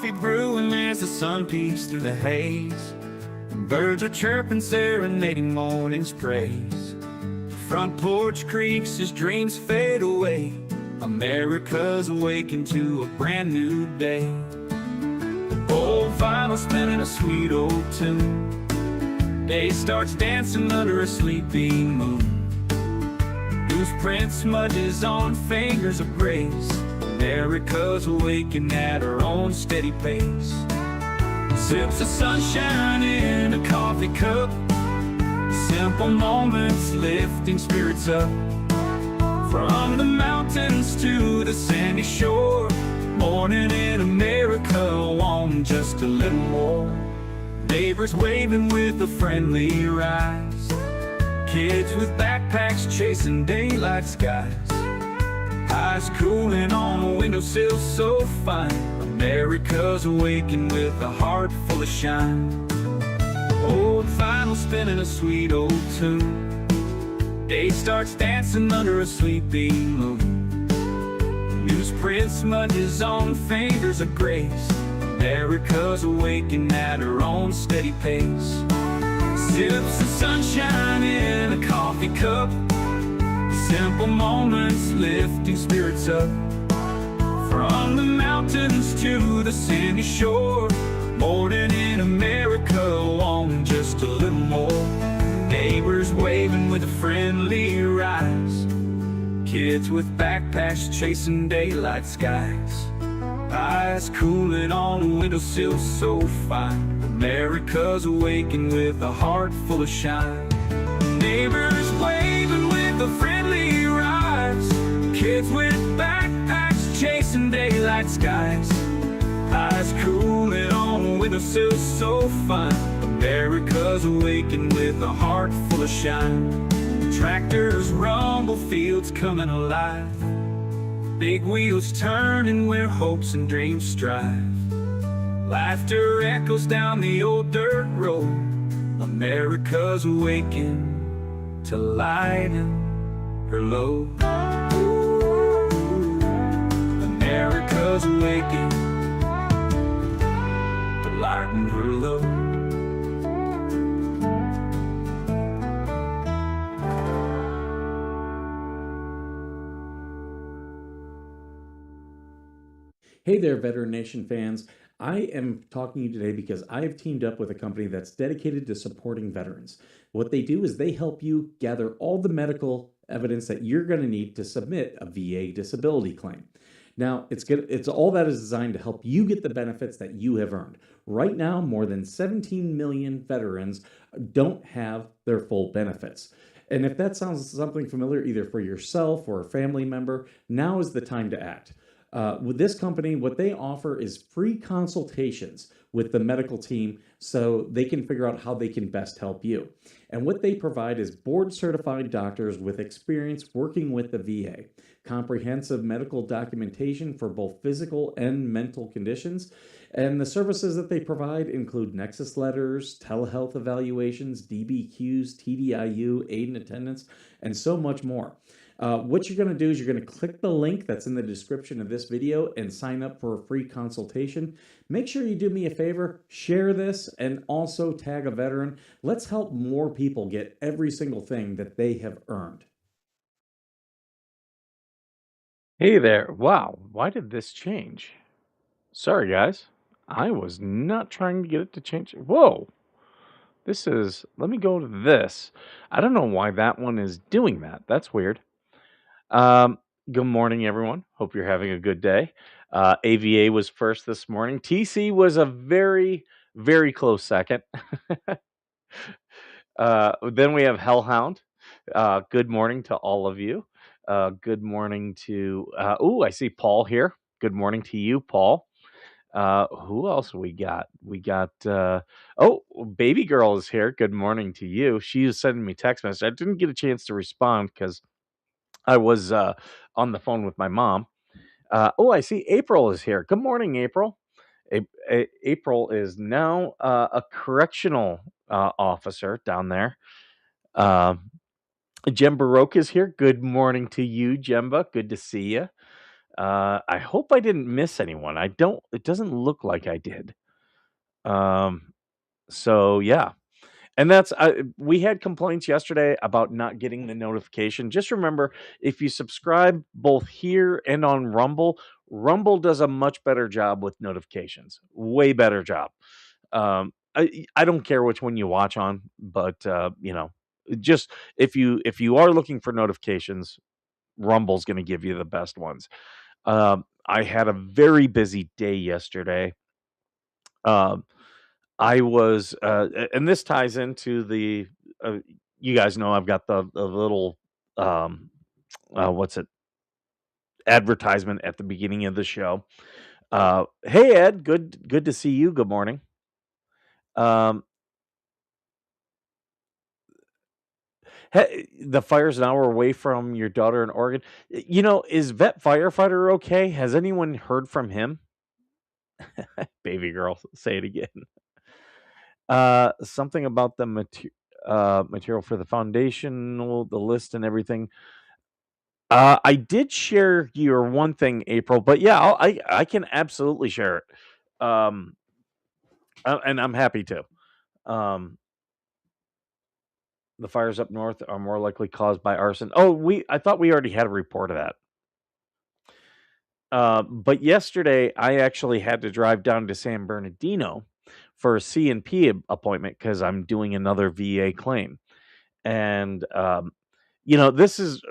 coffee brewing as the sun peeks through the haze. And birds are chirping, serenading morning's praise. Front porch creaks as dreams fade away. America's awakened to a brand new day. Old vinyl spinning a sweet old tune. Day starts dancing under a sleeping moon. Loose print smudges on fingers of grace. America's awakened at her own steady pace. Sips of sunshine in a coffee cup. Simple moments lifting spirits up. From the mountains to the sandy shore. Morning in America, want just a little more. Neighbors waving with a friendly rise. Kids with backpacks chasing daylight skies. Eyes cooling on a windowsill so fine. America's awakened with a heart full of shine. Old vinyl spinning a sweet old tune. Day starts dancing under a sleeping moon. Newsprint smudges on fingers of grace. America's awakened at her own steady pace. Sips of sunshine in a coffee cup. Simple moments lifting spirits up. From the mountains to the sandy shore. Morning in America, want just a little more. Neighbors waving with a friendly rise. Kids with backpacks chasing daylight skies. Eyes cooling on a windowsill so fine. America's awakened with a heart full of shine. Neighbors waving with a friendly rise. Kids with backpacks chasing daylight skies. Eyes cooling on a windowsill so fine. America's awakened with a heart full of shine. Tractors rumble, fields coming alive. Big wheels turning where hopes and dreams strive. Laughter echoes down the old dirt road. America's awakened to lighten her load. America's awakened to lighten her load. Hey there, Veteran Nation fans. I am talking to you today because I have teamed up with a company that's dedicated to supporting veterans. What they do is they help you gather all the medical evidence that you're going to need to submit a VA disability claim. Now, it's all that is designed to help you get the benefits that you have earned. Right now, more than 17 million veterans don't have their full benefits. And if that sounds something familiar either for yourself or a family member, now is the time to act. With this company, what they offer is free consultations with the medical team so they can figure out how they can best help you. And what they provide is board-certified doctors with experience working with the VA, comprehensive medical documentation for both physical and mental conditions, and the services that they provide include nexus letters, telehealth evaluations, DBQs, TDIU, aid and attendance, and so much more. What you're going to do is you're going to click the link that's in the description of this video and sign up for a free consultation. Make sure you do me a favor, share this, and also tag a veteran. Let's help more people get every single thing that they have earned. Hey there. Wow, why did this change? Sorry, guys. I was not trying to get it to change. Whoa. Let me go to this. I don't know why that one is doing that. That's weird. Good morning, everyone. Hope you're having a good day. AVA was first this morning. TC was a very, very close second. Then we have Hellhound. Good morning to all of you. Good morning to, I see Paul here. Good morning to you, Paul. Who else we got? We got, Baby Girl is here. Good morning to you. She is sending me text message. I didn't get a chance to respond because I was on the phone with my mom. I see April is here. Good morning, April. April is now a correctional officer down there. Jem Baroque is here. Good morning to you, Jemba. Good to see you. I hope I didn't miss anyone. I don't. It doesn't look like I did. Um, so yeah. And that's we had complaints yesterday about not getting the notification. Just remember, if you subscribe both here and on Rumble, Rumble does a much better job with notifications. Way better job. I don't care which one you watch on, but just if you are looking for notifications, Rumble's going to give you the best ones. I had a very busy day yesterday. Um, I was, and this ties into the, you guys know I've got the little, um, what's it, advertisement at the beginning of the show. Hey Ed, good to see you. Good morning. Um, the fire's an hour away from your daughter in Oregon. Is vet firefighter okay? Has anyone heard from him? Baby girl, say it again. Something about the material for the foundational, the list and everything. I did share your one thing, April, but yeah, I can absolutely share it. Um, and I'm happy to. Um, the fires up north are more likely caused by arson. Oh, I thought we already had a report of that. But yesterday I actually had to drive down to San Bernardino for a C&P appointment because I'm doing another VA claim. And this is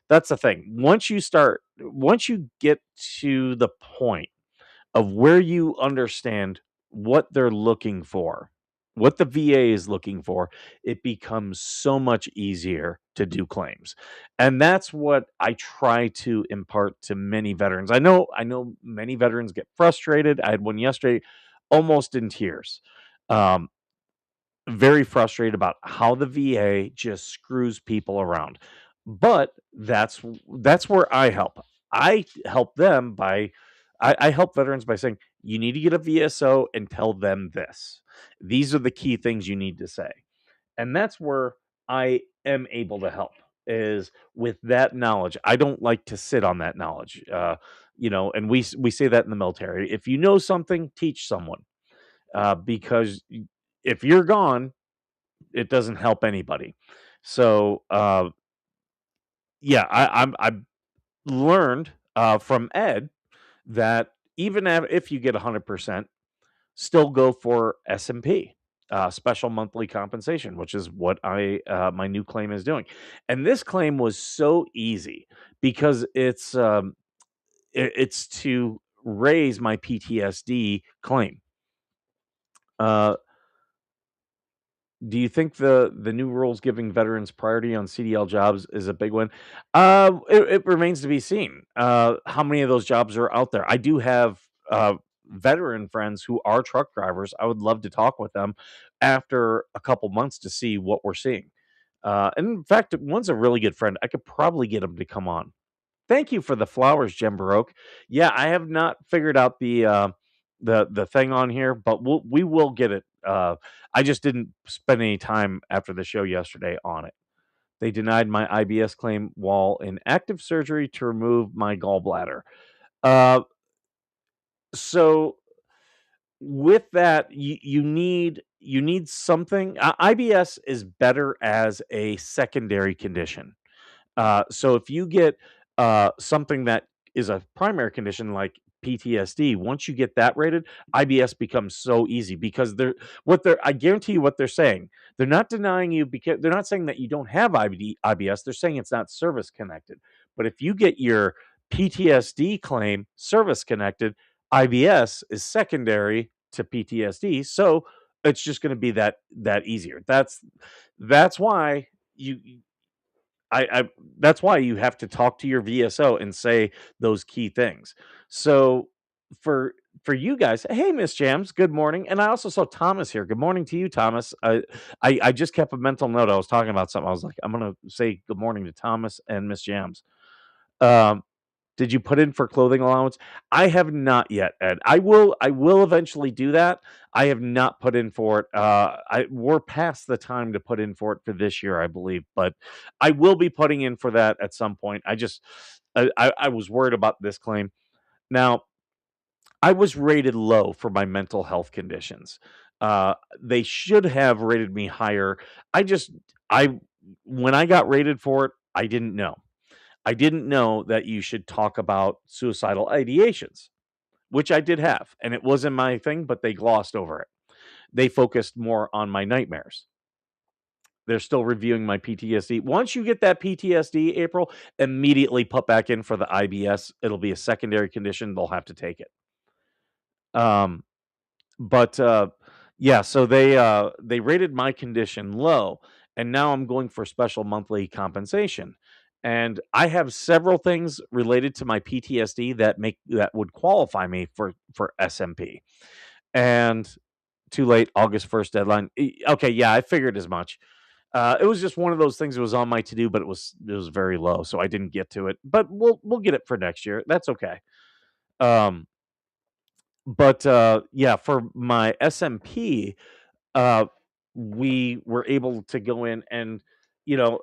that's the thing. Once you get to the point of where you understand what they're looking for, what the VA is looking for, it becomes so much easier to do claims. And that's what I try to impart to many veterans. I know many veterans get frustrated. I had one yesterday almost in tears. Um, very frustrated about how the VA just screws people around. But that's where I help. I help them by I help veterans by saying you need to get a VSO and tell them this. These are the key things you need to say. And that's where I am able to help is with that knowledge. I don't like to sit on that knowledge. And we say that in the military. If you know something, teach someone. Because if you're gone, it doesn't help anybody. So, yeah, I've learned from Ed that even if you get 100%, still go for S&P, special monthly compensation, which is what my new claim is doing. And this claim was so easy because it's to raise my PTSD claim. Do you think the new rules giving veterans priority on CDL jobs is a big one? It remains to be seen. How many of those jobs are out there? I do have veteran friends who are truck drivers. I would love to talk with them after a couple months to see what we're seeing. And in fact, one's a really good friend. I could probably get him to come on. Thank you for the flowers, Jim Baroque. Yeah, I have not figured out the thing on here, but we will get it. I just didn't spend any time after the show yesterday on it. They denied my IBS claim while in active surgery to remove my gallbladder. Uh, so with that, you need something. IBS is better as a secondary condition. So if you get something that is a primary condition like PTSD, once you get that rated, IBS becomes so easy because I guarantee you what they're saying. They're not denying you because they're not saying that you don't have IBS. They're saying it's not service connected. But if you get your PTSD claim service connected, IBS is secondary to PTSD. So it's just going to be that easier. That's why you I that's why you have to talk to your VSO and say those key things. So for for you guys, hey Miss Jams, good morning. And I also saw Thomas here. Good morning to you, Thomas. I just kept a mental note. I was talking about something. I was like, I'm gonna say good morning to Thomas and Miss Jams. Um, did you put in for clothing allowance? I have not yet, Ed. I will eventually do that. I have not put in for it. We're past the time to put in for it for this year, I believe, but I will be putting in for that at some point. I was worried about this claim. Now, I was rated low for my mental health conditions. They should have rated me higher. I just I when I got rated for it, I didn't know. I didn't know that you should talk about suicidal ideations, which I did have, and it wasn't my thing, but they glossed over it. They focused more on my nightmares. They're still reviewing my PTSD. Once you get that PTSD, April, immediately put back in for the IBS. It'll be a secondary condition. They'll have to take it. Um, but yeah, so they rated my condition low, and now I'm going for special monthly compensation. And I have several things related to my PTSD that would qualify me for SMP. And too late, August 1st deadline. Okay, yeah, I figured as much. It was just one of those things that was on my to do, but it was very low, so I didn't get to it. But we'll get it for next year. That's okay. Um, but yeah, for my SMP, uh, we were able to go in and, you know,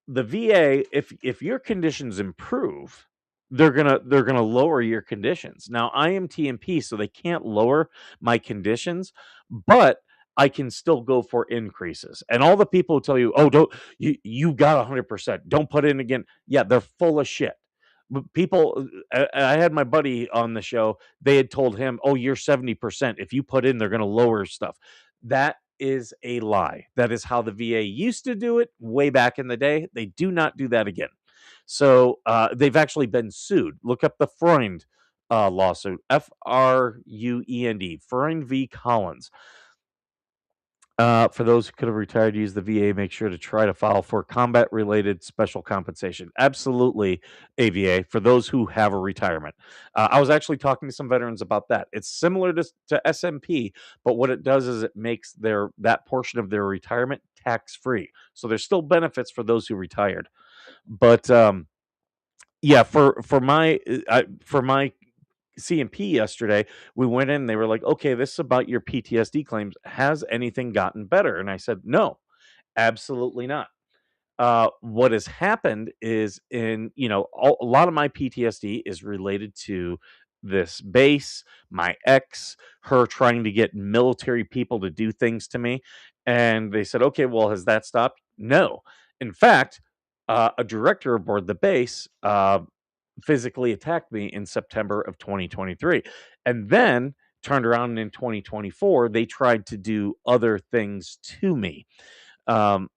the VA, if your conditions improve, they're gonna lower your conditions. Now, I am TMP, so they can't lower my conditions, but I can still go for increases. And all the people who tell you, "Oh, don't you got 100%. Don't put in again." Yeah, they're full of shit. People, I had my buddy on the show. They had told him, "Oh, you're 70%. If you put in, they're gonna lower stuff." That is a lie. That is how the VA used to do it way back in the day. They do not do that again. So they've actually been sued. Look up the Freund lawsuit, Fruend, Freund v. Collins. For those who could have retired, use the VA. Make sure to try to file for combat-related special compensation. Absolutely, AVA for those who have a retirement. I was actually talking to some veterans about that. It's similar to SMP, but what it does is it makes that portion of their retirement tax-free. So there's still benefits for those who retired. But yeah, for my CMP yesterday, we went in, they were like, "Okay, this is about your PTSD claims. Has anything gotten better?" And I said, "No, absolutely not." What has happened is a lot of my PTSD is related to this base, my ex, her trying to get military people to do things to me. And they said, "Okay, well, has that stopped?" No. In fact, a director aboard the base physically attacked me in September of 2023. And then turned around in 2024, they tried to do other things to me. Um,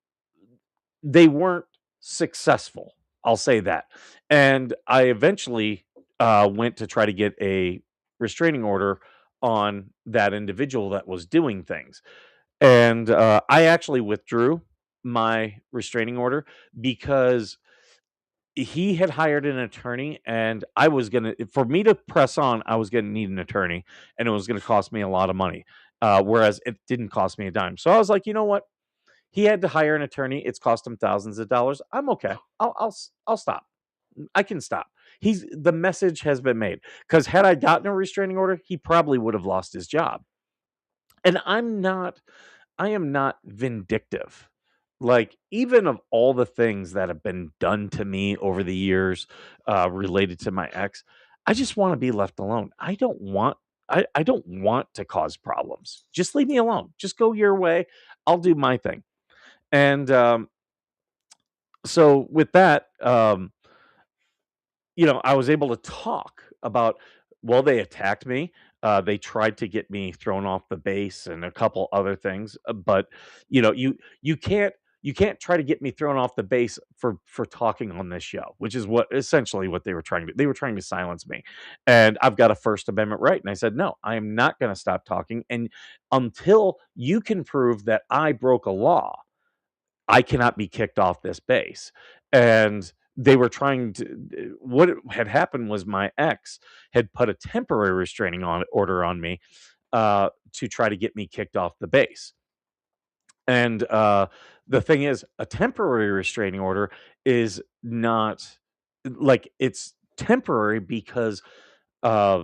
they weren't successful, I'll say that. And I eventually went to try to get a restraining order on that individual that was doing things. And I actually withdrew my restraining order because he had hired an attorney, and I was gonna for me to press on, I was gonna need an attorney, and it was gonna cost me a lot of money, whereas it didn't cost me a dime. So I was like, "You know what? He had to hire an attorney. It's cost him thousands of dollars. I'm okay. I'll stop. I can stop." The message has been made. Because had I gotten a restraining order, he probably would have lost his job. And I am not vindictive. Like, even of all the things that have been done to me over the years, related to my ex, I just wanna be left alone. I don't want to cause problems. Just leave me alone. Just go your way. I'll do my thing. And, so with that, I was able to talk about, well, they attacked me. They tried to get me thrown off the base and a couple other things. But you can't try to get me thrown off the base for talking on this show, which is essentially what they were trying to. They were trying to silence me, and I've got a First Amendment right. And I said, no, I am not going to stop talking, and until you can prove that I broke a law, I cannot be kicked off this base. And they were trying to what had happened was my ex had put a temporary restraining on order on me, to try to get me kicked off the base. And the thing is, a temporary restraining order is not like it's temporary because uh,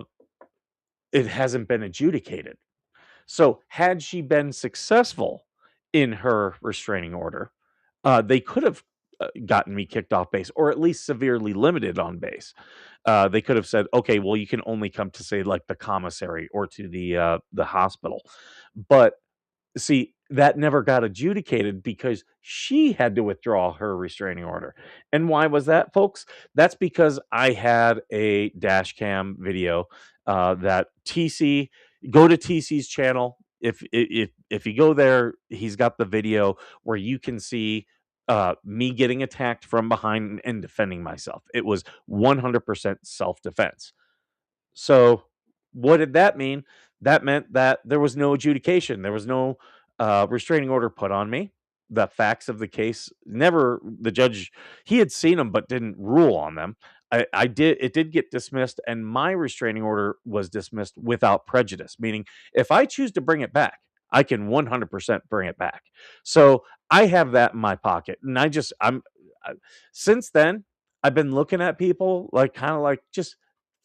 it hasn't been adjudicated. So, had she been successful in her restraining order, they could have gotten me kicked off base, or at least severely limited on base. They could have said, okay, well, you can only come to, say, like the commissary or to the hospital. But see, that never got adjudicated because she had to withdraw her restraining order. And why was that, folks? That's because I had a dash cam video that TC, go to TC's channel. If you go there, he's got the video where you can see me getting attacked from behind and defending myself. It was 100% self-defense. So, what did that mean? That meant that there was no adjudication. There was no restraining order put on me. The facts of the case never, the judge, he had seen them but didn't rule on them. It did get dismissed, and my restraining order was dismissed without prejudice, meaning if I choose to bring it back, I can 100% bring it back. So I have that in my pocket. And I, since then, I've been looking at people like kind of like, just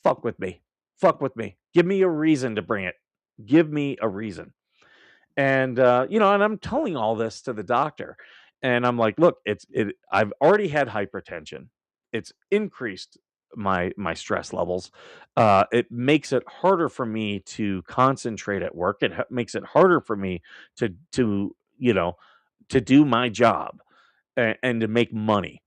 fuck with me. Fuck with me. Give me a reason to bring it. Give me a reason. And and I'm telling all this to the doctor. And I'm like, look, I've already had hypertension. It's increased my stress levels. It makes it harder for me to concentrate at work. Makes it harder for me to do my job and to make money.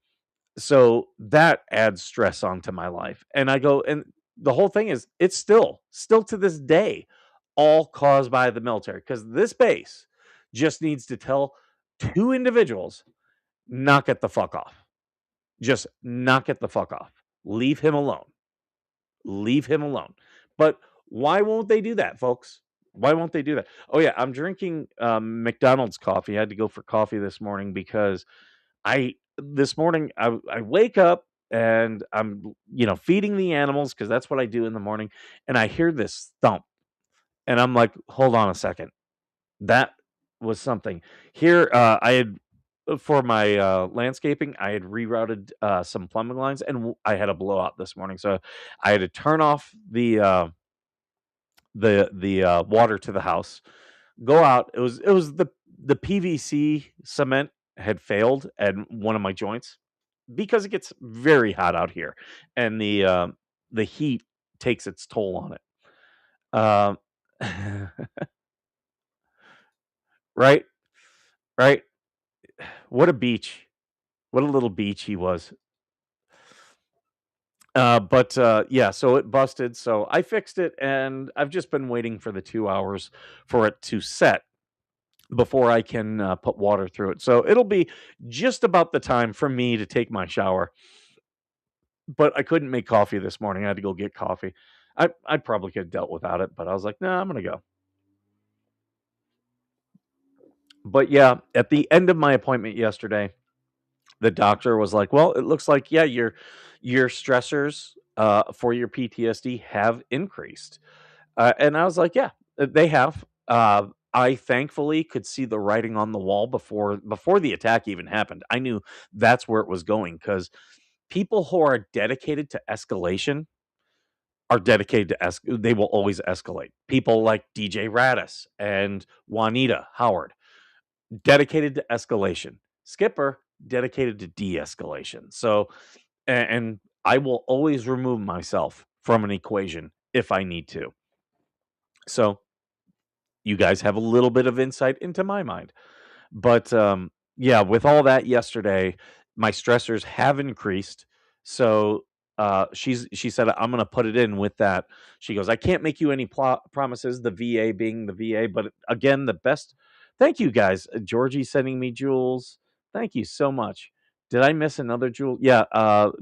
So that adds stress onto my life. And I go, and the whole thing is, it's still to this day, all caused by the military. Because this base just needs to tell two individuals, knock it the fuck off. Just knock it the fuck off. Leave him alone. Leave him alone. But why won't they do that, folks? Why won't they do that? Oh yeah, I'm drinking McDonald's coffee. I had to go for coffee this morning because I this morning I wake up and I'm feeding the animals because that's what I do in the morning, and I hear this thump, and I'm like, hold on a second, that was something here. I had For my landscaping, I had rerouted some plumbing lines, and I had a blowout this morning, so I had to turn off the water to the house, go out. It was the PVC cement had failed at one of my joints because it gets very hot out here, and the heat takes its toll on it. Right, right. What a beach! What a little beach he was. But yeah, so it busted. So I fixed it, and I've just been waiting for the 2 hours for it to set before I can put water through it. So it'll be just about the time for me to take my shower. But I couldn't make coffee this morning. I had to go get coffee. I probably could have dealt without it, but I was like, nah, I'm gonna go. But yeah, at the end of my appointment yesterday, the doctor was like, "Well, it looks like, yeah, your stressors for your PTSD have increased." And I was like, "Yeah, they have." I thankfully could see the writing on the wall before the attack even happened. I knew that's where it was going because people who are dedicated to escalation are dedicated to they will always escalate. People like DJ Radis and Juanita Howard, dedicated to escalation. Skipper, dedicated to de-escalation. So, and I will always remove myself from an equation if I need to. So, you guys have a little bit of insight into my mind. But yeah, with all that yesterday, my stressors have increased. So she said, I'm going to put it in with that. She goes, I can't make you any promises, the VA being the VA. But again, the best. Thank you guys. Georgie sending me jewels. Thank you so much. Did I miss another jewel? Yeah.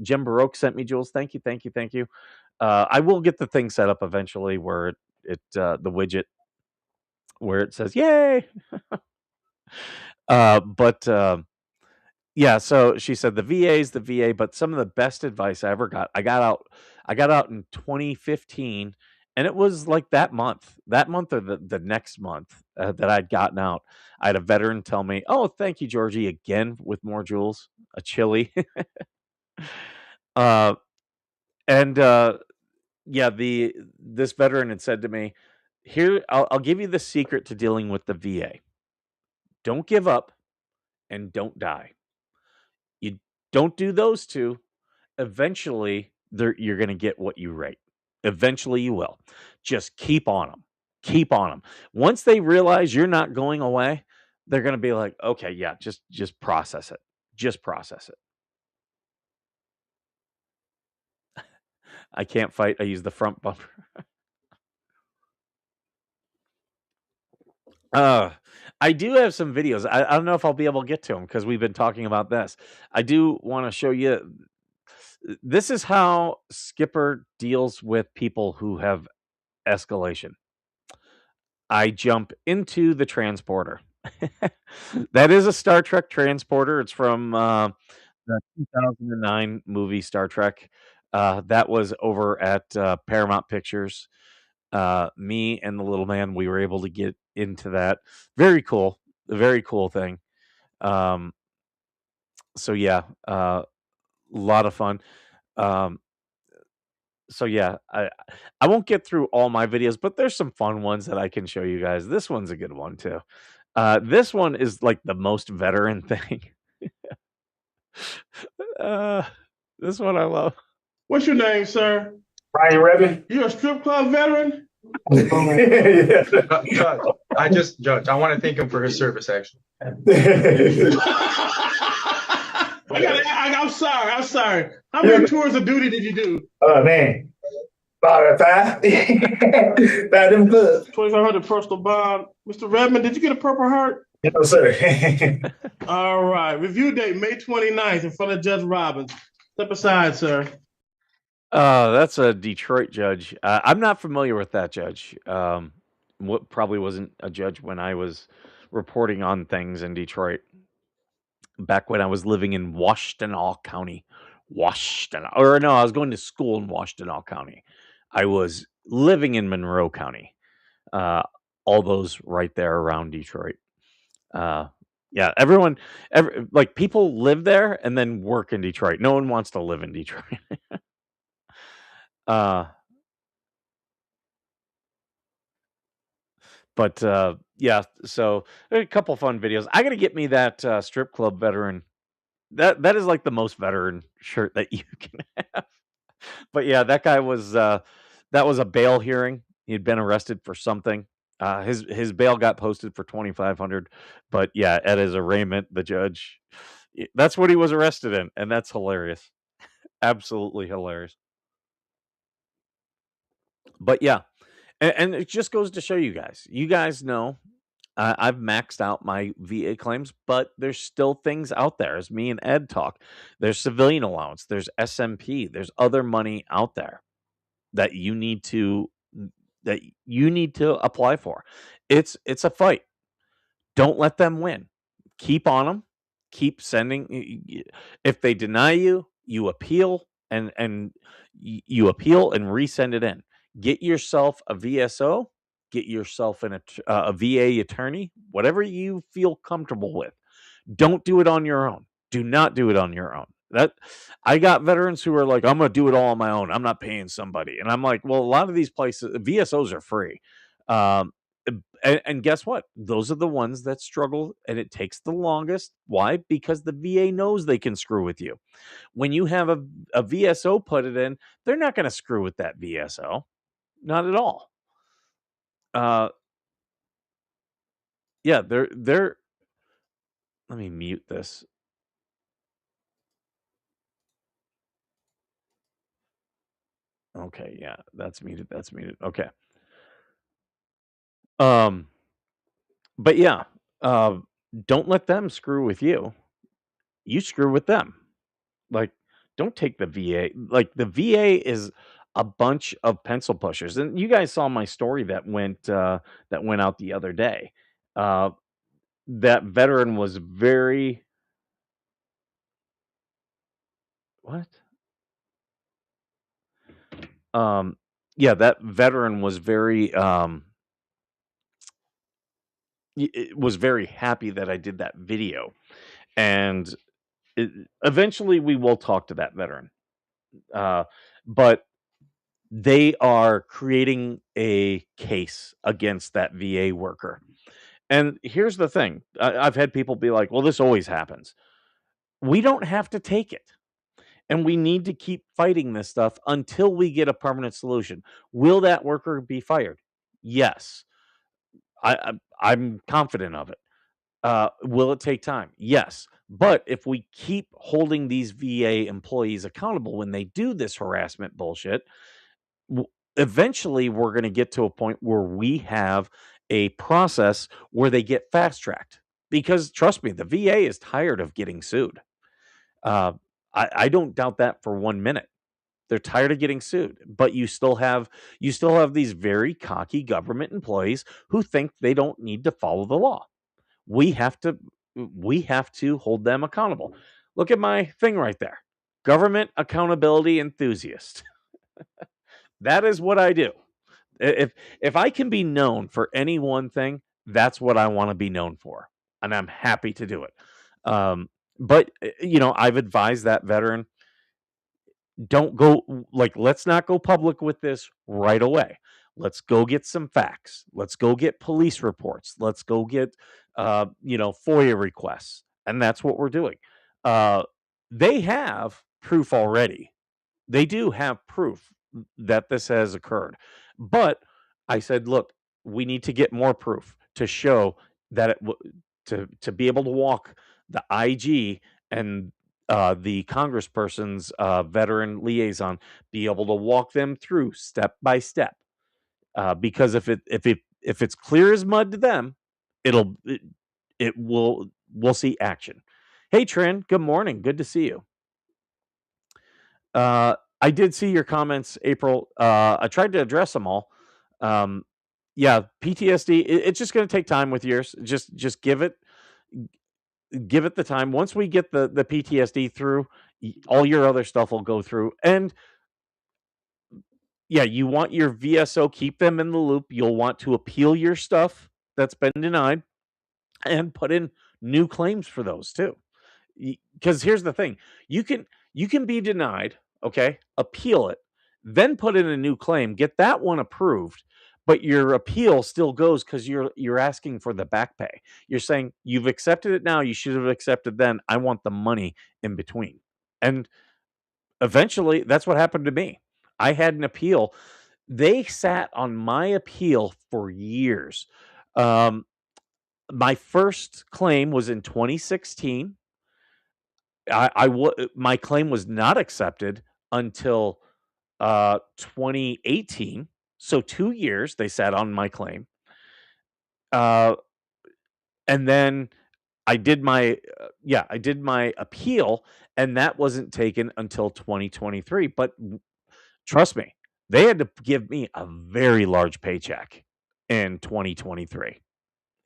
Jim Baroque sent me jewels. Thank you. Thank you. Thank you. I will get the thing set up eventually where the widget where it says, yay. But yeah, so she said the VA is the VA, but some of the best advice I ever got. I got out in 2015, and it was like that month or the next month that I'd gotten out. I had a veteran tell me, "Oh, thank you, Georgie, again with more jewels, a chili." uh, and yeah, the this veteran had said to me, "Here, I'll give you the secret to dealing with the VA. Don't give up and don't die. You Don't do those two. Eventually, you're going to get what you rate. Eventually, you will. Just keep on them. Keep on them. Once they realize you're not going away, they're going to be like, okay, yeah, just process it. Just process it. I can't fight. I use the front bumper. Uh, I do have some videos. I don't know if I'll be able to get to them because we've been talking about this. I do want to show you. This is how Skipper deals with people who have escalation. I jump into the transporter. That is a Star Trek transporter. It's from the 2009 movie Star Trek. That was over at Paramount Pictures. Me and the little man, we were able to get into that. Very cool. A very cool thing. Um, so yeah, a lot of fun. Um, so yeah, I won't get through all my videos, but there's some fun ones that I can show you guys. This one's a good one too. This one is like the most veteran thing. uh, this one I love. What's your name, sir? Ryan Rebbin? You're a strip club veteran? Yeah. Judge, I want to thank him for his service, actually. I'm sorry. How many tours of duty did you do? Oh, man. About 5. 5 them clubs. 2,500 personal bond. Mr. Redmond, did you get a Purple Heart? No, sir. All right. Review date, May 29th in front of Judge Robbins. Step aside, sir. That's a Detroit judge. I'm not familiar with that judge. What probably wasn't a judge when I was reporting on things in Detroit back when I was living in Washtenaw County. I was going to school in Washtenaw County. I was living in Monroe County. All those right there around Detroit. Yeah, like people live there and then work in Detroit. No one wants to live in Detroit. But yeah, so a couple fun videos. I gotta get me that strip club veteran. That is like the most veteran shirt that you can have. But yeah, that guy was that was a bail hearing. He had been arrested for something. His bail got posted for 2,500. But yeah, at his arraignment, the judge, that's what he was arrested in, and that's hilarious. Absolutely hilarious. But yeah, and it just goes to show you guys. You guys know I've maxed out my VA claims, but there's still things out there. As me and Ed talk, there's civilian allowance, there's SMP, there's other money out there that you need to apply for. It's a fight. Don't let them win. Keep on them. Keep sending. If they deny you, you appeal and you appeal and resend it in. Get yourself a VSO. Get yourself a VA attorney. Whatever you feel comfortable with. Don't do it on your own. Do not do it on your own. That I got veterans who are like, I'm gonna do it all on my own. I'm not paying somebody, and I'm like, well, a lot of these places VSOs are free. Um, and guess what? Those are the ones that struggle, and it takes the longest. Why? Because the VA knows they can screw with you. When you have a VSO put it in, they're not going to screw with that VSO. Not at all. Yeah, they're. Let me mute this. Okay, yeah, that's muted. That's muted. Okay. But yeah, don't let them screw with you. You screw with them. Like, don't take the VA. Like, the VA is a bunch of pencil pushers. And you guys saw my story that went out the other day. That veteran was very what? Yeah, that veteran was very was very happy that I did that video. And eventually we will talk to that veteran. But they are creating a case against that VA worker. And here's the thing. I've had people be like, well, this always happens. We don't have to take it. And we need to keep fighting this stuff until we get a permanent solution. Will that worker be fired? Yes. I'm confident of it. Will it take time? Yes. But if we keep holding these VA employees accountable when they do this harassment bullshit, eventually we're going to get to a point where we have a process where they get fast tracked. Because trust me, the VA is tired of getting sued. Uh, I don't doubt that for 1 minute. They're tired of getting sued, but you still have these very cocky government employees who think they don't need to follow the law. We have to hold them accountable. Look at my thing right there. Government accountability enthusiast. That is what I do. If I can be known for any one thing, that's what I want to be known for, and I'm happy to do it. But I've advised that veteran, don't go, like, let's not go public with this right away. Let's go get some facts. Let's go get police reports. Let's go get FOIA requests. And that's what we're doing. Uh they have proof already. They do have proof that this has occurred. But I said, look, we need to get more proof to show that to be able to walk the IG and the congressperson's veteran liaison, be able to walk them through step by step. Because if it's clear as mud to them, it'll it will we'll see action. Hey Trin, good morning. Good to see you. I did see your comments, April. I tried to address them all. Yeah, PTSD. It's just going to take time with yours. Just give it the time. Once we get the PTSD through, all your other stuff will go through. And yeah, you want your VSO, keep them in the loop. You'll want to appeal your stuff that's been denied and put in new claims for those too. Because here's the thing, you can be denied, okay, appeal it, then put in a new claim, get that one approved, but your appeal still goes because you're asking for the back pay. You're saying you've accepted it now, you should have accepted then, I want the money in between. And eventually that's what happened to me. I had an appeal. They sat on my appeal for years. um my first claim was in 2016. My claim was not accepted until 2018. So 2 years they sat on my claim. Uh, and then I did my appeal, and that wasn't taken until 2023. But trust me, they had to give me a very large paycheck in 2023.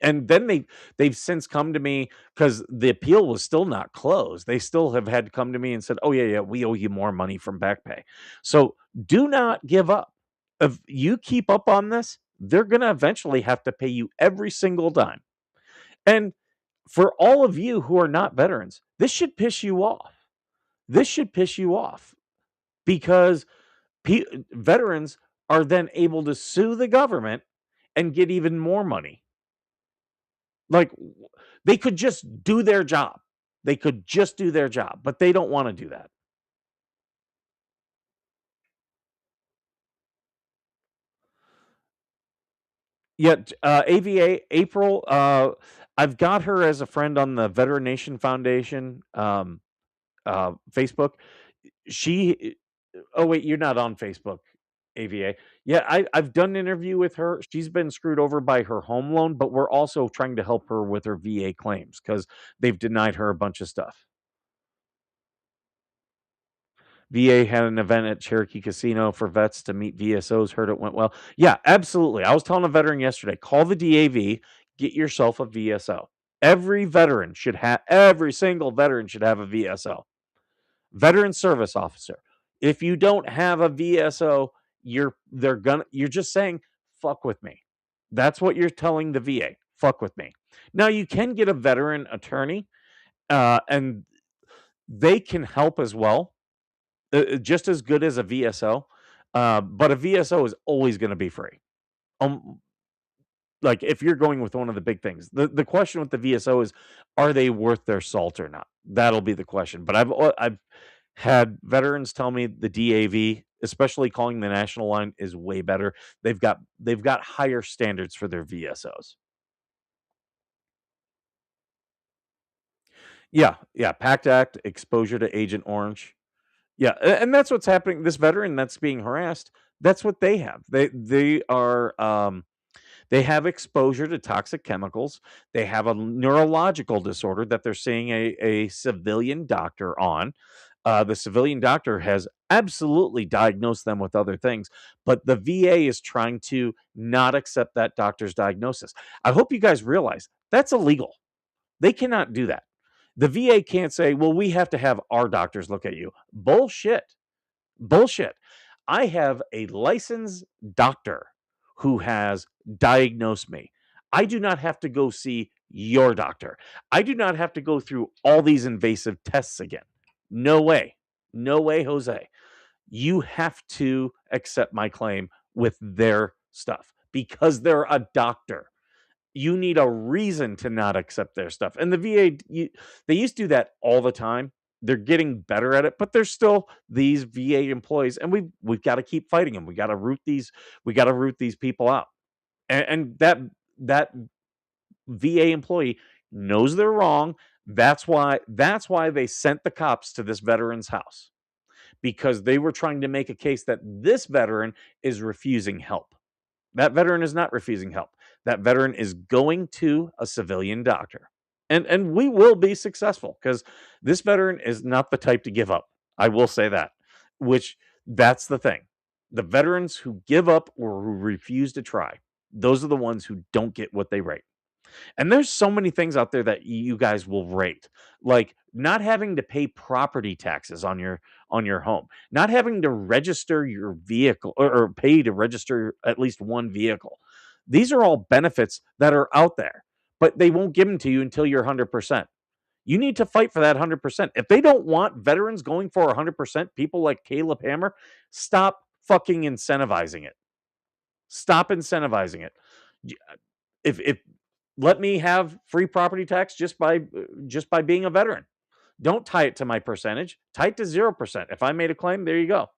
And then they've since come to me because the appeal was still not closed. They still have had to come to me and said, "Oh yeah, we owe you more money from back pay." So do not give up. If you keep up on this, they're gonna eventually have to pay you every single dime. And for all of you who are not veterans, this should piss you off. This should piss you off because veterans are then able to sue the government and get even more money. Like, they could just do their job. They could just do their job, but they don't wanna do that. Yeah, AVA, April, I've got her as a friend on the Veteran Nation Foundation, Facebook. She Oh, wait, you're not on Facebook, AVA. Yeah, I've done an interview with her. She's been screwed over by her home loan, but we're also trying to help her with her VA claims because 'cause they've denied her a bunch of stuff. VA had an event at Cherokee Casino for vets to meet VSOs. Heard it went well. Yeah, absolutely. I was telling a veteran yesterday, call the DAV, get yourself a VSO. Every single veteran should have a VSO. Veteran service officer. If you don't have a VSO, you're just saying, fuck with me. That's what you're telling the VA. Fuck with me. Now you can get a veteran attorney, and they can help as well, just as good as a VSO. But a VSO is always going to be free. Um, like if you're going with one of the big things, the question with the VSO is, are they worth their salt or not? That'll be the question. But I've had veterans tell me the DAV, especially calling the national line, is way better. They've got higher standards for their VSOs. Yeah, yeah. PACT Act, exposure to Agent Orange. Yeah, and that's what's happening. This veteran that's being harassed, that's what they have. They have exposure to toxic chemicals. They have a neurological disorder that they're seeing a civilian doctor on. The civilian doctor has absolutely diagnosed them with other things, but the VA is trying to not accept that doctor's diagnosis. I hope you guys realize that's illegal. They cannot do that. The VA can't say, well, we have to have our doctors look at you. Bullshit. Bullshit. I have a licensed doctor who has diagnosed me. I do not have to go see your doctor. I do not have to go through all these invasive tests again. No way. No way, Jose. You have to accept my claim with their stuff because they're a doctor. You need a reason to not accept their stuff. And the VA, they used to do that all the time. They're getting better at it, but there's still these VA employees, and we've got to keep fighting them. We got to root these people out. And that VA employee knows they're wrong. That's why they sent the cops to this veteran's house, because they were trying to make a case that this veteran is refusing help. That veteran is not refusing help. That veteran is going to a civilian doctor. And we will be successful because this veteran is not the type to give up. I will say that. Which that's the thing. The veterans who give up or who refuse to try, those are the ones who don't get what they rate. And there's so many things out there that you guys will rate, like not having to pay property taxes on your home, not having to register your vehicle or pay to register at least one vehicle. These are all benefits that are out there, but they won't give them to you until you're 100%. You need to fight for that 100%. If they don't want veterans going for 100%, people like Caleb Hammer, stop fucking incentivizing it. Stop incentivizing it. If let me have free property tax just by being a veteran. Don't tie it to my percentage. Tie it to 0%. If I made a claim, there you go.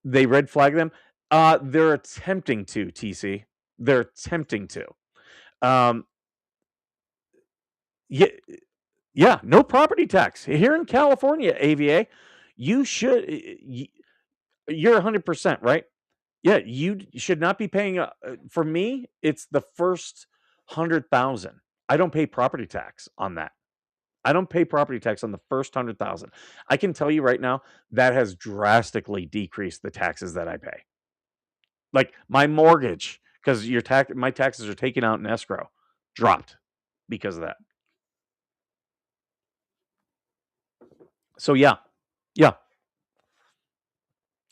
They red flag them. They're attempting to, TC. They're attempting to. Yeah, no property tax. Here in California, AVA, you should, you're 100%, right? Yeah, you should not be paying. For me, it's the first 100,000. I don't pay property tax on that. I don't pay property tax on the first 100,000. I can tell you right now that has drastically decreased the taxes that I pay. Like my mortgage, because my taxes are taken out in escrow, dropped because of that. So yeah.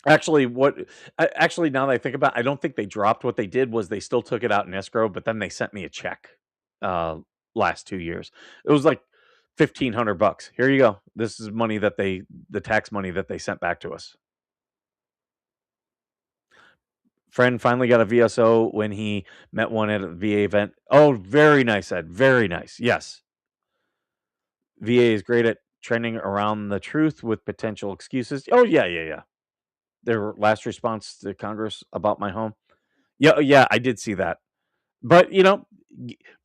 Actually, now that I think about it, I don't think they dropped. What they did was they still took it out in escrow, but then they sent me a check last 2 years. It was like $1,500. Here you go. This is money the tax money that they sent back to us. Friend finally got a VSO when he met one at a VA event. Oh, very nice, Ed. Very nice. Yes. VA is great at trending around the truth with potential excuses. Oh, yeah. Their last response to Congress about my home. Yeah, I did see that. But,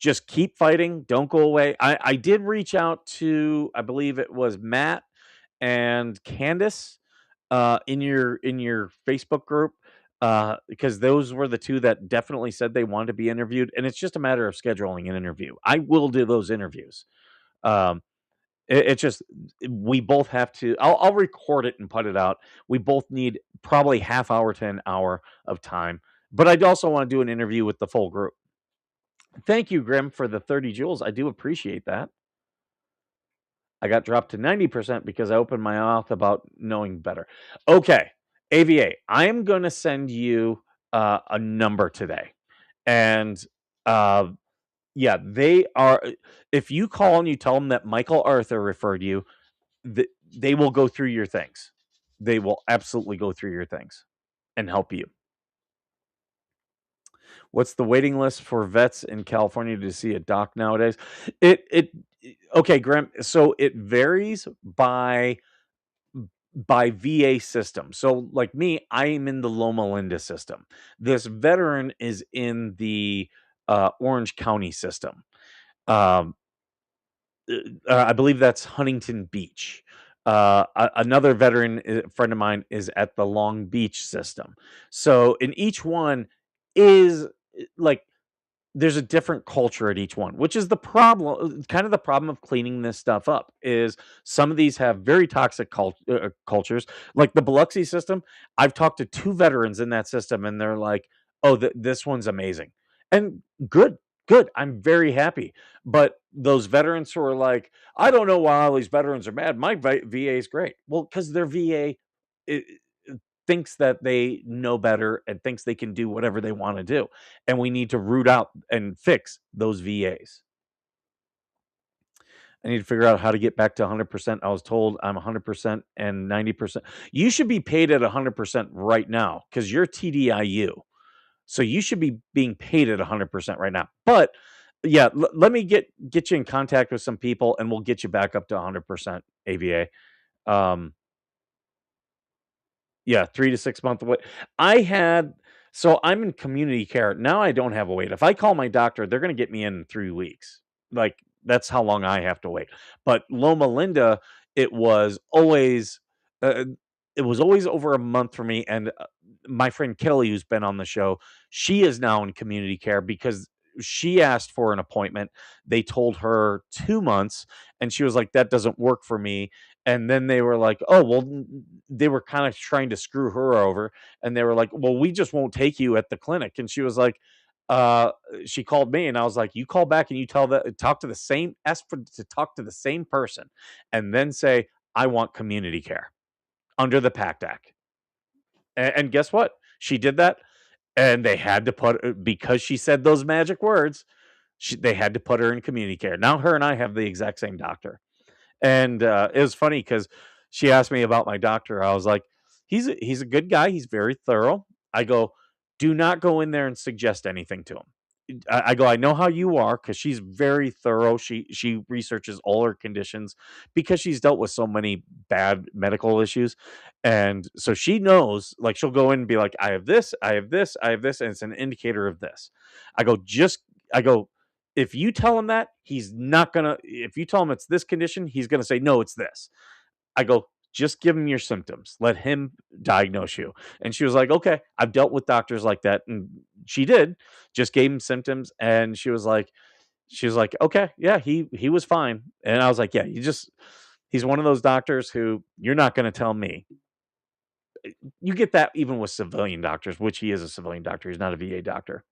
just keep fighting. Don't go away. I did reach out to, I believe it was Matt and Candace in your Facebook group because those were the two that definitely said they wanted to be interviewed. And it's just a matter of scheduling an interview. I will do those interviews. It's just we both have to. I'll record it and put it out. We both need probably half hour to an hour of time. But I'd also want to do an interview with the full group. Thank you, Grim, for the 30 joules. I do appreciate that. I got dropped to 90% because I opened my mouth about knowing better. Okay, AVA, I am going to send you a number today. And yeah, they are. If you call and you tell them that Michael Arthur referred you, they will go through your things. They will absolutely go through your things and help you. What's the waiting list for vets in California to see a doc nowadays? Okay, Graham. So it varies by VA system. So like me, I am in the Loma Linda system. This veteran is in the Orange County system. Um, I believe that's Huntington Beach. Another veteran friend of mine is at the Long Beach system. So in each one is like there's a different culture at each one, which is the problem. Kind of the problem of cleaning this stuff up is some of these have very toxic cultures, like the Biloxi system. I've talked to two veterans in that system, and they're like, "Oh, this one's amazing," and good, good. I'm very happy. But those veterans who are like, "I don't know why all these veterans are mad. My VA is great." Well, because their VA thinks that they know better and thinks they can do whatever they want to do. And we need to root out and fix those VAs. I need to figure out how to get back to 100%. I was told I'm 100% and 90%. You should be paid at 100% right now because you're TDIU. So you should be being paid at 100% right now. But yeah, let me get you in contact with some people and we'll get you back up to 100% AVA. Um, Yeah, 3 to 6 month wait. I had so I'm in community care. Now I don't have a wait. If I call my doctor, they're gonna get me in 3 weeks. Like, that's how long I have to wait. But Loma Linda, it was always, uh, it was always over a month for me, and, my friend Kelly, who's been on the show, she is now in community care because she asked for an appointment. They told her 2 months, and she was like, "That doesn't work for me." And then they were like, "Oh, well," they were kind of trying to screw her over, and they were like, "Well, we just won't take you at the clinic." And she was like, uh, she called me, and I was like, "You call back and you talk to the same ask for to talk to the same person, and then say I want community care under the PACT Act." And guess what? She did that, and they had to put because she said those magic words. They had to put her in community care. Now her and I have the exact same doctor. And, it was funny because she asked me about my doctor. I was like, he's a good guy. He's very thorough." I go, "Do not go in there and suggest anything to him." I go, "I know how you are because she's very thorough. She researches all her conditions because she's dealt with so many bad medical issues, and so she knows, like, she'll go in and be like, "I have this, I have this, I have this, and it's an indicator of this." I go, "Just" I go, "If you tell him that, he's not gonna if you tell him it's this condition, he's gonna say, 'No, it's this.'" I go, "Just give him your symptoms. Let him diagnose you." And she was like, "Okay." I've dealt with doctors like that, and she did. Just gave him symptoms, and she was like, "Okay, yeah, he was fine." And I was like, "Yeah, he's one of those doctors who you're not gonna tell me." You get that even with civilian doctors, which he is a civilian doctor. He's not a VA doctor.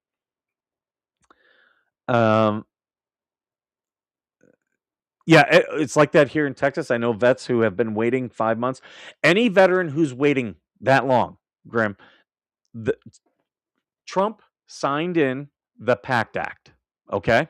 Um, yeah, it's like that here in Texas. I know vets who have been waiting 5 months. Any veteran who's waiting that long, Grim, the Trump signed in the PACT Act, okay?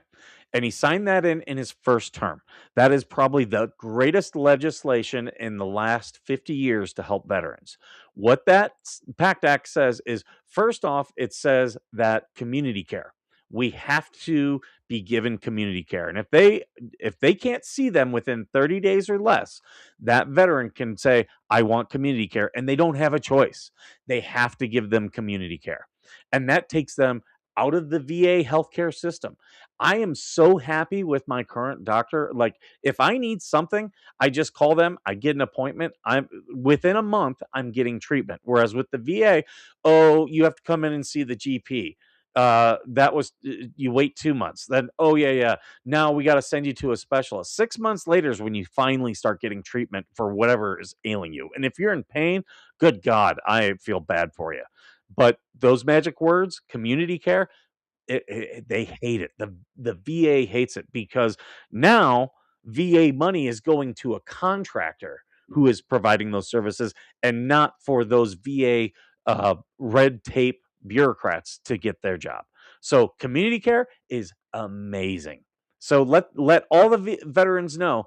And he signed that in his first term. That is probably the greatest legislation in the last 50 years to help veterans. What that PACT Act says is first off, it says that community care. We have to be given community care. And if they can't see them within 30 days or less, that veteran can say, "I want community care," and they don't have a choice. They have to give them community care. And that takes them out of the VA healthcare system. I am so happy with my current doctor. Like, if I need something, I just call them, I get an appointment. I'm within a month, I'm getting treatment. Whereas with the VA, oh, you have to come in and see the GP. That was you wait 2 months. Then, oh yeah, yeah. Now we got to send you to a specialist. 6 months later is when you finally start getting treatment for whatever is ailing you. And if you're in pain, good God, I feel bad for you. But those magic words, community care, they hate it. The VA hates it because now VA money is going to a contractor who is providing those services and not for those VA red tape bureaucrats to get their job. So community care is amazing. So let all the veterans know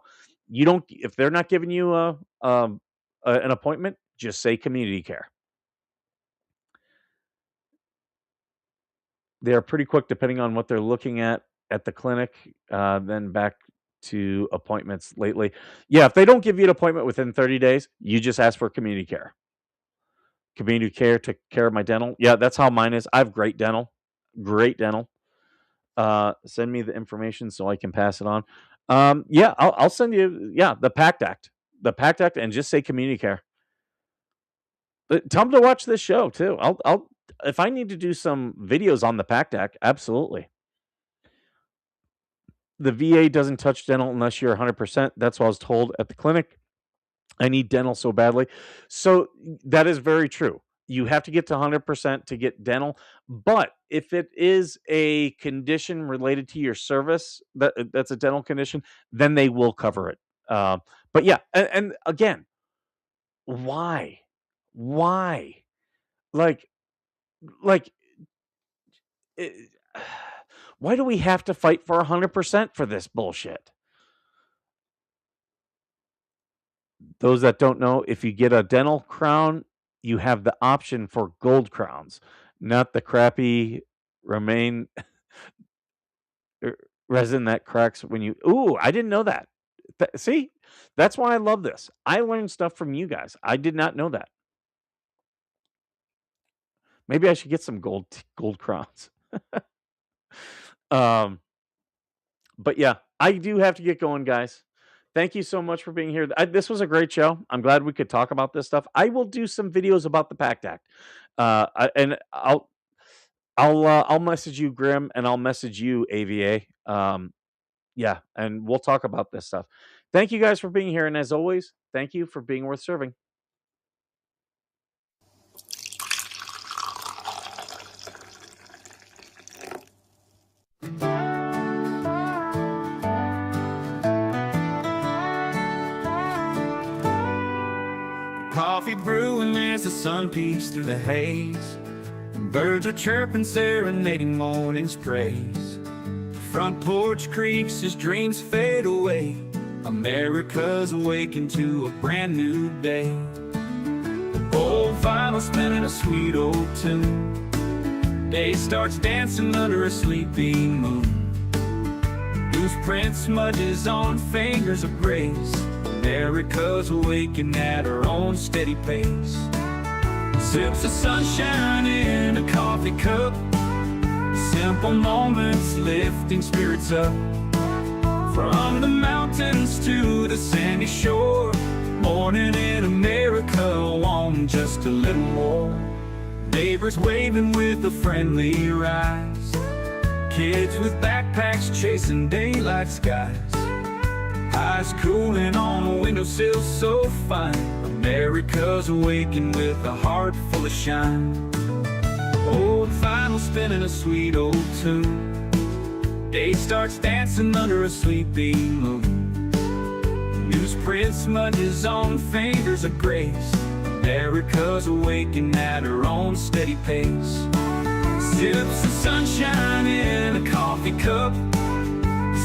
you don't if they're not giving you an appointment, just say community care. They are pretty quick depending on what they're looking at the clinic, then back to appointments lately. Yeah, if they don't give you an appointment within 30 days, you just ask for community care. Community care took care of my dental. Yeah, that's how mine is. I have great dental. Great dental. Send me the information so I can pass it on. Yeah, I'll send you. Yeah, the PACT Act, and just say community care. But tell them to watch this show too. I'll if I need to do some videos on the PACT Act, absolutely. The VA doesn't touch dental unless you're 100%. That's what I was told at the clinic. I need dental so badly. So that is very true. You have to get to 100% to get dental. But if it is a condition related to your service, that's a dental condition, then they will cover it. But yeah, and again, why? Why? Like, like, it, why do we have to fight for 100% for this bullshit? Those that don't know, if you get a dental crown, you have the option for gold crowns, not the crappy remain resin that cracks when you. Ooh, I didn't know that. See, that's why I love this. I learned stuff from you guys. I did not know that. Maybe I should get some gold crowns. But yeah, I do have to get going, guys. Thank you so much for being here. This was a great show. I'm glad we could talk about this stuff. I will do some videos about the PACT Act, and I'll message you, Grim, and I'll message you, AVA. Yeah, and we'll talk about this stuff. Thank you guys for being here, and as always, thank you for being worth serving. Coffee brewing as the sun peeks through the haze. Birds are chirping, serenading morning's praise. Front porch creaks as dreams fade away. America's awakened to a brand new day. Old vinyl spinning a sweet old tune. Day starts dancing under a sleepy moon. Loose print smudges on fingers of grace. America's awakened at her own steady pace. Sips of sunshine in a coffee cup. Simple moments lifting spirits up. From the mountains to the sandy shore. Morning in America, want just a little more. Neighbors waving with a friendly rise. Kids with backpacks chasing daylight skies. Eyes cooling on a windowsill so fine. America's awakened with a heart full of shine. Old vinyl spinning a sweet old tune. Day starts dancing under a sleepy moon. Newsprint smudges on fingers of grace. America's awakened at her own steady pace. Sips of sunshine in a coffee cup.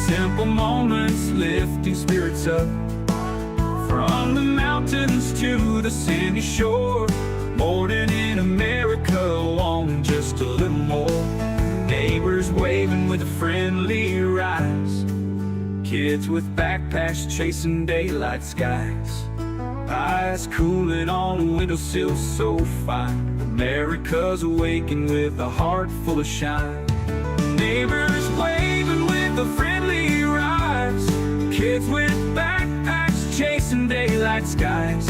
Simple moments lifting spirits up. From the mountains to the sandy shore. Morning in America, wanting just a little more. Neighbors waving with a friendly rise. Kids with backpacks chasing daylight skies. Eyes cooling on a windowsill so fine. America's awakened with a heart full of shine. Neighbors waving with a friendly rise. Kids with backpacks chasing daylight skies.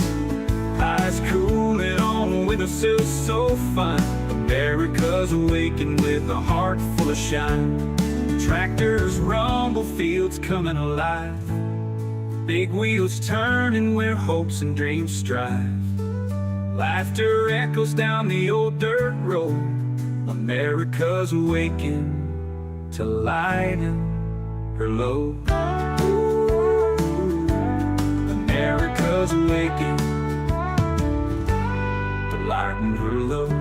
Eyes cooling on a windowsill so fine. America's awakened with a heart full of shine. Tractors rumble, fields coming alive. Big wheels turning where hopes and dreams strive. Laughter echoes down the old dirt road. America's awakened to lighten her load. America's awakened to lighten her load.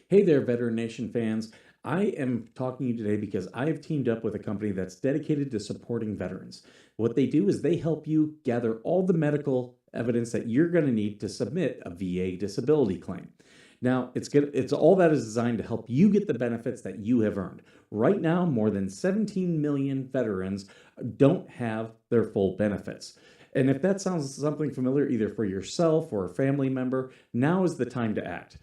Hey there, Veteran Nation fans. I am talking to you today because I have teamed up with a company that's dedicated to supporting veterans. What they do is they help you gather all the medical evidence that you're going to need to submit a VA disability claim. Now, it's all that is designed to help you get the benefits that you have earned. Right now, more than 17 million veterans don't have their full benefits. And if that sounds something familiar, either for yourself or a family member, now is the time to act.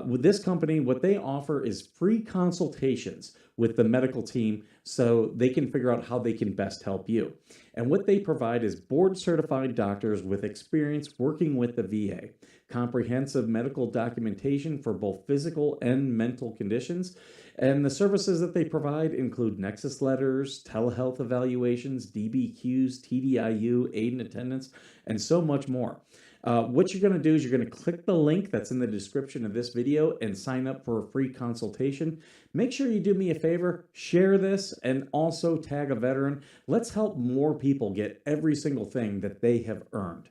With this company, what they offer is free consultations with the medical team so they can figure out how they can best help you. And what they provide is board certified doctors with experience working with the VA, comprehensive medical documentation for both physical and mental conditions. And the services that they provide include nexus letters, telehealth evaluations, DBQs, TDIU, aid and attendance, and so much more. What you're going to do is you're going to click the link that's in the description of this video and sign up for a free consultation. Make sure you do me a favor, share this, and also tag a veteran. Let's help more people get every single thing that they have earned.